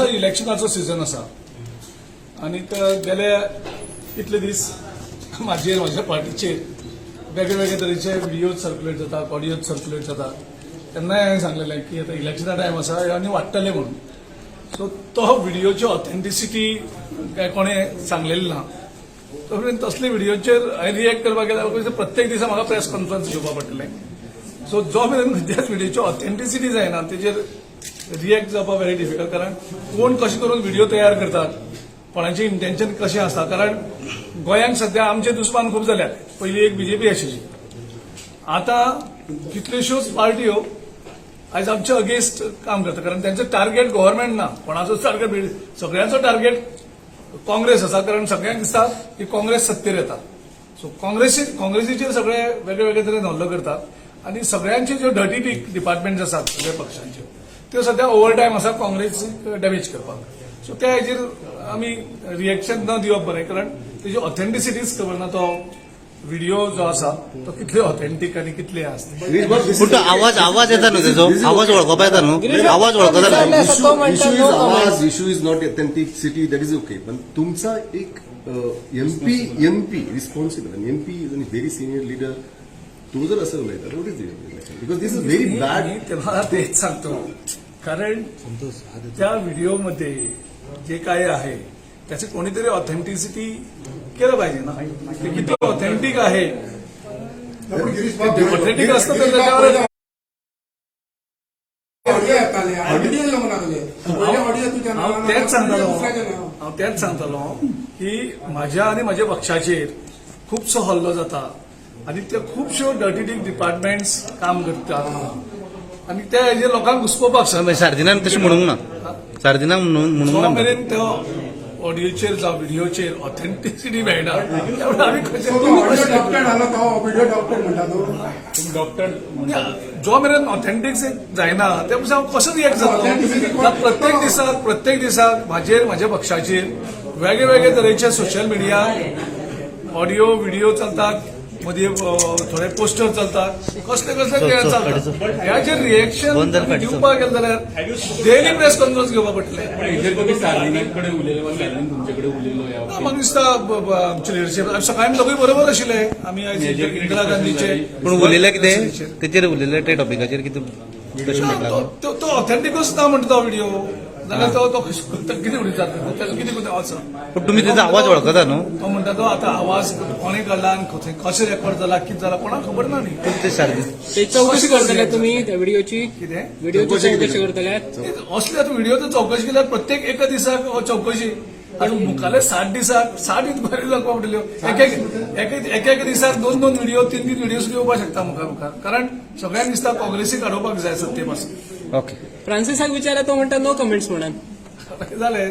इलेक्शनाचो season आसा आनी गेले कितले दीस म्हाज्या पार्टीचेर वेगळे तरेचे व्हिडिओज सर्क्युलेट जातात, ऑडियोज सर्क्युलेट जातात. तेन्नाय हांवें सांगलेलें की आतां इलेक्शना टायम आसा आनी वाडटले म्हणून. सो तो व्हिडिओची ऑथेंटिसिटी काय कोणें सांगलेली ना. तसले व्हिडिओचेर हांवें रिएक्ट करपाक गेल्यार प्रत्येक दिसा म्हाका प्रेस कॉन्फरन्स घेवपा पडटलें. सो जो मेरेन त्याच व्हिडिओची ऑथेंटिसिटी जायना तेजेर रिएक्ट जावपाक व्हेरी डिफिकल्ट. कारण कोण कशें करून व्हिडिओ तयार करतात, कोणाचें इंटेन्शन कशें आसता. कारण गोंयांत सध्या आमचे दुस्मान खूब जाल्यात. पयलीं एक बीजेपी आशिल्ली, आतां कितल्योश्योच पार्ट्यो आयज आमच्या अगेन्स्ट काम करता. कारण त्यांचं टार्गेट गव्हर्नमेंट ना, कोणाचोच टार्गेट, सगळ्यांचो टार्गेट काँग्रेस आसा. कारण सगळ्यांक दिसता की काँग्रेस सत्तेर येता. सो काँग्रेसीचेर सगळे वेगळे तरेन हल्लो करतात आनी सगळ्यांचे ज्यो डर्टी डिपार्टमेंट्स आसात सगळ्या पक्षांच्यो त्यो सध्या ओव्हर टायम आसा काँग्रेस डॅमेज करपाक. सो त्या हेजेर आमी रिएक्शन न दिवप बरें. कारण तेजी ऑथेंटिसिटीच खबर ना. तो व्हिडिओ जो आसा तो कितले ऑथेंटीक आनी कितले आसता. पूण तो आवाज येता न्हू, तेजो आवाज वळखोवपा येता न्हू, आवाज वळखता. Issue is not authenticity, that is okay. पण तुमचा एक MP responsible, MP is a very senior leader, तो जर असं उलयता what is election, because this is very bad. मी तेव्हा तेच सांगतो. कारण त्या व्हिडिओमध्ये जे काय आहे त्याची कोणीतरी ऑथेंटिसिटी केलं पाहिजे ना. ते किती ऑथेंटिक आहे, ऑथेंटिक असतं तर त्याच्यावर तेच सांगतालो की माझ्या आणि माझ्या पक्षाचेर खूपसो हल्लो जाता आणि ते खूपश्यो डर्टी डिपार्टमेंट्स काम करतात आणि त्या हेजेर लोकांक घुसपोवपाक सारदिनान तशें म्हणूंक ना, सारदिनाक म्हणूंक ना. मेरेन त्यो ऑडिओचेर जावं व्हिडिओचेर ऑथेंटिसिटी मेळना. डॉक्टर जो मेरेन ऑथेंटीक जायना त्या दिसा हांव कसो रिएक्ट जातलो. प्रत्येक दिसाक म्हाज्या पक्षाचेर वेगळे तरेचे सोशल मिडिया ऑडिओ व्हिडिओ चलतात, मध्ये थोडे पोस्टर चलतात, कसले खेळ चलतात. ह्याचेर रिएक्शन दिवपाक गेले जाल्यार डेली प्रेस कॉन्फरन्स घेवपा पडटलें. म्हाका दिसता आमचे लिडरशीप सकाळी दोगूय बरोबर आशिल्ले. आमी आयज इंदिरा गांधीचे पूण उलयलें कितें, तेचेर उलयलें त्या टॉपिकाचेर कितें कशें म्हणटा तो ऑथेंटिकूच ना म्हणटा तो व्हिडिओ. जाल्यार तो कितें उलयता, त्याचो कितें आसा. पूण तुमी तेजो आवाज वळखता न्हू. तो म्हणटा तो आतां आवाज कोणें काडला आनी कशें रेकॉर्ड जाला, कितें जाला कोणाक खबर ना न्ही. ते सारदीन ते चौकशी करतले तुम्ही त्या व्हिडिओची, कितें व्हिडिओची चौकशी करतले. असले आतां व्हिडिओची चौकशी केल्यार प्रत्येक एका दिसाक चौकशी आनी मुखाले 60 दिसाक 60 इन्क्वायरी जावपाक पडटल्यो. एक दिसाक 2 व्हिडिओ 3 व्हिडिओ सुद्दां येवपाक शकता मुखार. कारण सगळ्यांक दिसता काँग्रेसीक हाडोवपाक जाय सत्ते पासून. ओके. फ्रान्सिसाक विचारला तो म्हणटा नो कमेंट्स म्हणून. जालें.